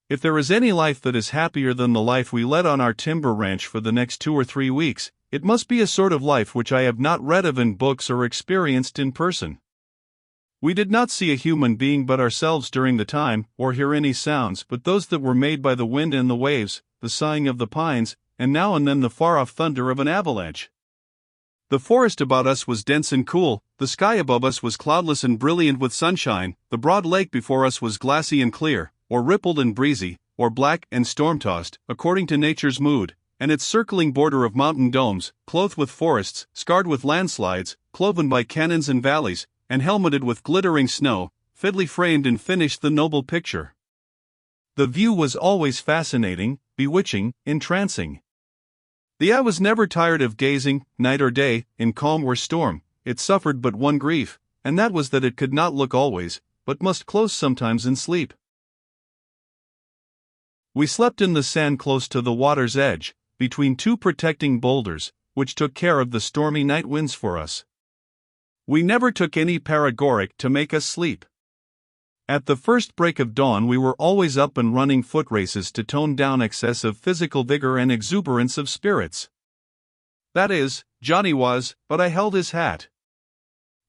If there is any life that is happier than the life we led on our timber ranch for the next 2 or 3 weeks, it must be a sort of life which I have not read of in books or experienced in person. We did not see a human being but ourselves during the time, or hear any sounds but those that were made by the wind and the waves, the sighing of the pines, and now and then the far-off thunder of an avalanche. The forest about us was dense and cool, the sky above us was cloudless and brilliant with sunshine, the broad lake before us was glassy and clear, or rippled and breezy, or black and storm-tossed, according to nature's mood, and its circling border of mountain domes, clothed with forests, scarred with landslides, cloven by canyons and valleys, and helmeted with glittering snow, fitly framed and finished the noble picture. The view was always fascinating, bewitching, entrancing. The eye was never tired of gazing, night or day, in calm or storm. It suffered but one grief, and that was that it could not look always, but must close sometimes in sleep. We slept in the sand close to the water's edge, between two protecting boulders, which took care of the stormy night winds for us. We never took any paregoric to make us sleep. At the first break of dawn we were always up and running foot races to tone down excess of physical vigor and exuberance of spirits. That is, Johnny was, but I held his hat.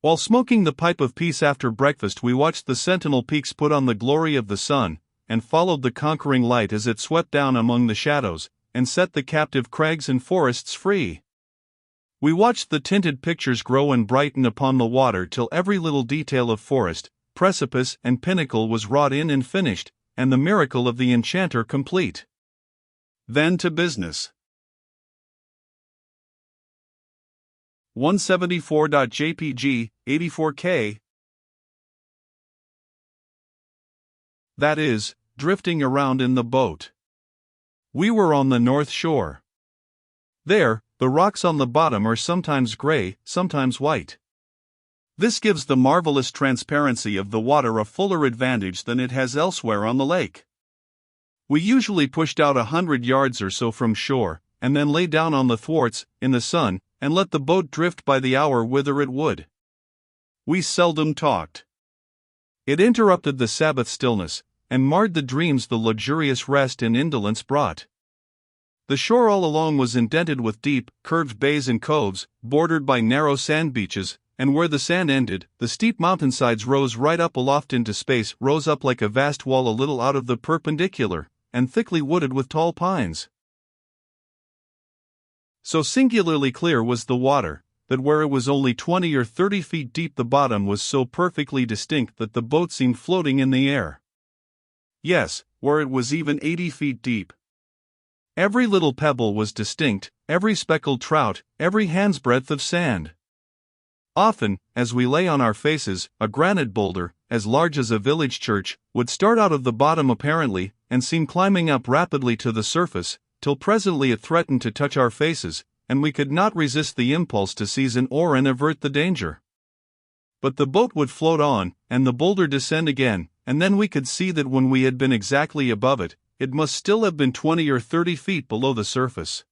While smoking the pipe of peace after breakfast we watched the sentinel peaks put on the glory of the sun, and followed the conquering light as it swept down among the shadows, and set the captive crags and forests free. We watched the tinted pictures grow and brighten upon the water till every little detail of forest, precipice and pinnacle was wrought in and finished, and the miracle of the enchanter complete. Then to business. 174.jpg, 84K. That is, drifting around in the boat. We were on the north shore. There, the rocks on the bottom are sometimes gray, sometimes white. This gives the marvelous transparency of the water a fuller advantage than it has elsewhere on the lake. We usually pushed out 100 yards or so from shore, and then lay down on the thwarts, in the sun, and let the boat drift by the hour whither it would. We seldom talked. It interrupted the Sabbath stillness, and marred the dreams the luxurious rest and indolence brought. The shore all along was indented with deep, curved bays and coves, bordered by narrow sand beaches, and where the sand ended, the steep mountainsides rose right up aloft into space, rose up like a vast wall a little out of the perpendicular, and thickly wooded with tall pines. So singularly clear was the water, that where it was only 20 or 30 feet deep the bottom was so perfectly distinct that the boat seemed floating in the air. Yes, where it was even 80 feet deep. Every little pebble was distinct, every speckled trout, every hand's breadth of sand. Often, as we lay on our faces, a granite boulder, as large as a village church, would start out of the bottom apparently, and seem climbing up rapidly to the surface, till presently it threatened to touch our faces, and we could not resist the impulse to seize an oar and avert the danger. But the boat would float on, and the boulder descend again, and then we could see that when we had been exactly above it, it must still have been 20 or 30 feet below the surface.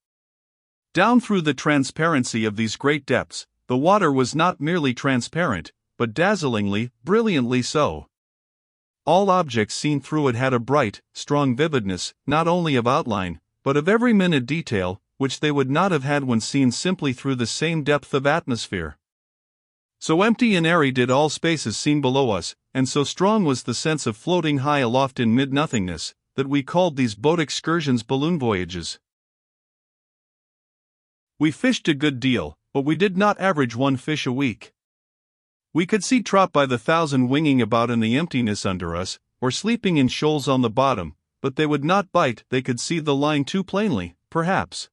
Down through the transparency of these great depths, the water was not merely transparent, but dazzlingly, brilliantly so. All objects seen through it had a bright, strong vividness, not only of outline, but of every minute detail, which they would not have had when seen simply through the same depth of atmosphere. So empty and airy did all spaces seem below us, and so strong was the sense of floating high aloft in mid-nothingness, that we called these boat excursions balloon voyages. We fished a good deal, but we did not average 1 fish a week. We could see trout by the thousand winging about in the emptiness under us, or sleeping in shoals on the bottom, but they would not bite. They could see the line too plainly, perhaps.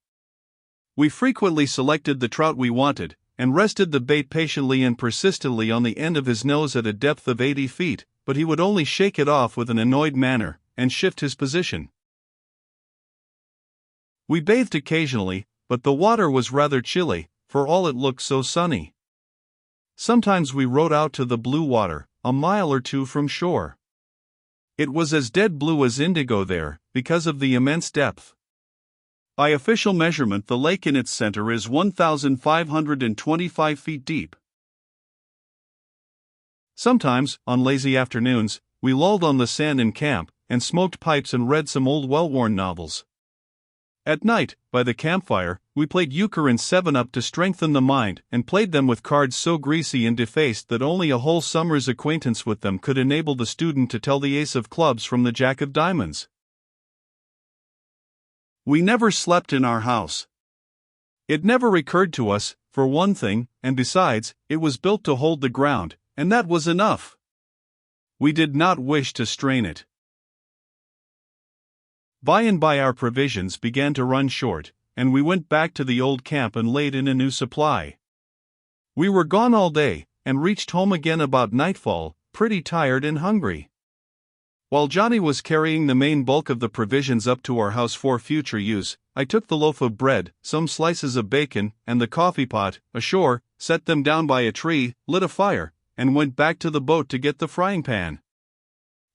We frequently selected the trout we wanted, and rested the bait patiently and persistently on the end of his nose at a depth of 80 feet, but he would only shake it off with an annoyed manner, and shift his position. We bathed occasionally, but the water was rather chilly, for all it looked so sunny. Sometimes we rowed out to the blue water, a mile or 2 from shore. It was as dead blue as indigo there, because of the immense depth. By official measurement, the lake in its center is 1,525 feet deep. Sometimes, on lazy afternoons, we lolled on the sand in camp, and smoked pipes and read some old well-worn novels. At night, by the campfire, we played euchre and 7-Up to strengthen the mind, and played them with cards so greasy and defaced that only a whole summer's acquaintance with them could enable the student to tell the ace of clubs from the jack of diamonds. We never slept in our house. It never recurred to us, for one thing, and besides, it was built to hold the ground, and that was enough. We did not wish to strain it. By and by our provisions began to run short, and we went back to the old camp and laid in a new supply. We were gone all day, and reached home again about nightfall, pretty tired and hungry. While Johnny was carrying the main bulk of the provisions up to our house for future use, I took the loaf of bread, some slices of bacon, and the coffee pot, ashore, set them down by a tree, lit a fire, and went back to the boat to get the frying pan.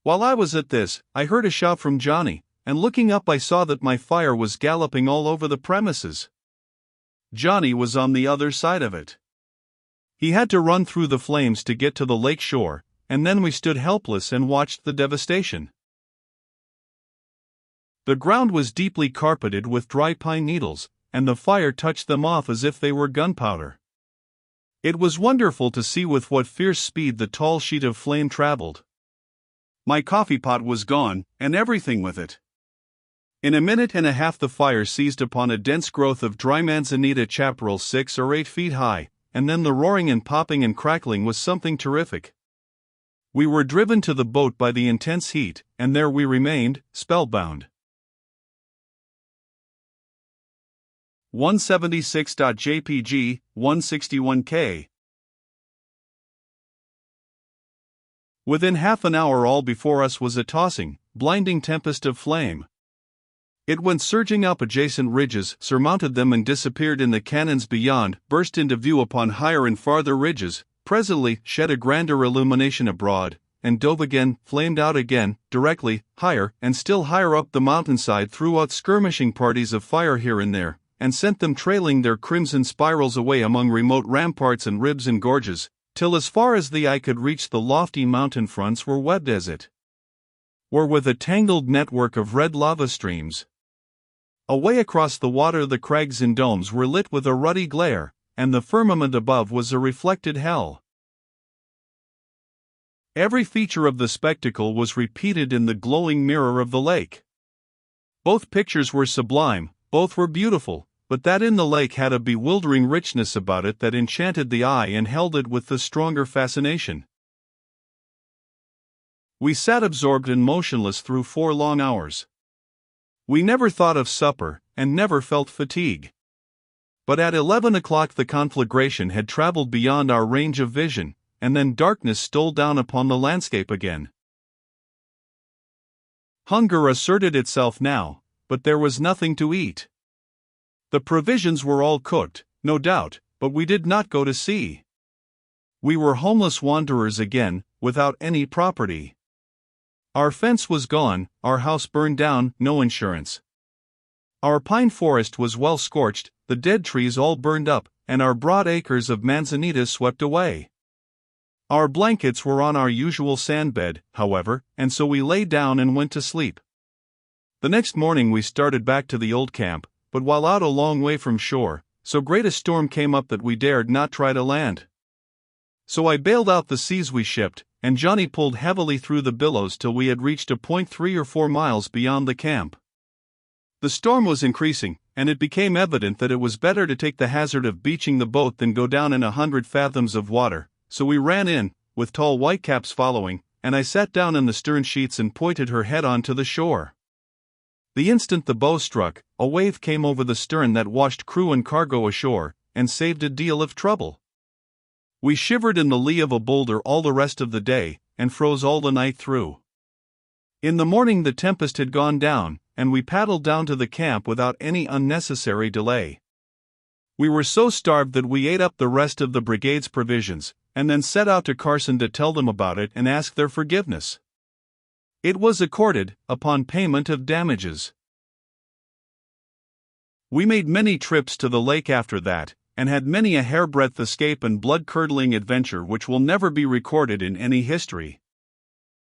While I was at this, I heard a shout from Johnny, and looking up I saw that my fire was galloping all over the premises. Johnny was on the other side of it. He had to run through the flames to get to the lake shore, and then we stood helpless and watched the devastation. The ground was deeply carpeted with dry pine needles, and the fire touched them off as if they were gunpowder. It was wonderful to see with what fierce speed the tall sheet of flame traveled. My coffee pot was gone, and everything with it. In a minute and a half the fire seized upon a dense growth of dry manzanita chaparral 6 or 8 feet high, and then the roaring and popping and crackling was something terrific. We were driven to the boat by the intense heat, and there we remained, spellbound. 176.jpg, 161K. Within half an hour all before us was a tossing, blinding tempest of flame. It went surging up adjacent ridges, surmounted them and disappeared in the canyons beyond, burst into view upon higher and farther ridges, presently shed a grander illumination abroad, and dove again, flamed out again, directly, higher, and still higher up the mountainside, threw out skirmishing parties of fire here and there, and sent them trailing their crimson spirals away among remote ramparts and ribs and gorges, till as far as the eye could reach the lofty mountain fronts were webbed as it were with a tangled network of red lava streams. Away across the water the crags and domes were lit with a ruddy glare, and the firmament above was a reflected hell. Every feature of the spectacle was repeated in the glowing mirror of the lake. Both pictures were sublime, both were beautiful, but that in the lake had a bewildering richness about it that enchanted the eye and held it with the stronger fascination. We sat absorbed and motionless through 4 long hours. We never thought of supper, and never felt fatigue. But at 11 o'clock the conflagration had traveled beyond our range of vision, and then darkness stole down upon the landscape again. Hunger asserted itself now, but there was nothing to eat. The provisions were all cooked, no doubt, but we did not go to sea. We were homeless wanderers again, without any property. Our fence was gone, our house burned down, no insurance. Our pine forest was well scorched, the dead trees all burned up, and our broad acres of manzanitas swept away. Our blankets were on our usual sandbed, however, and so we lay down and went to sleep. The next morning we started back to the old camp, but while out a long way from shore, so great a storm came up that we dared not try to land. So I bailed out the seas we shipped, and Johnny pulled heavily through the billows till we had reached a point 3 or 4 miles beyond the camp. The storm was increasing, and it became evident that it was better to take the hazard of beaching the boat than go down in 100 fathoms of water, so we ran in, with tall whitecaps following, and I sat down in the stern sheets and pointed her head on to the shore. The instant the bow struck, a wave came over the stern that washed crew and cargo ashore, and saved a deal of trouble. We shivered in the lee of a boulder all the rest of the day, and froze all the night through. In the morning the tempest had gone down, and we paddled down to the camp without any unnecessary delay. We were so starved that we ate up the rest of the brigade's provisions, and then set out to Carson to tell them about it and ask their forgiveness. It was accorded, upon payment of damages. We made many trips to the lake after that, and had many a hairbreadth escape and blood-curdling adventure which will never be recorded in any history.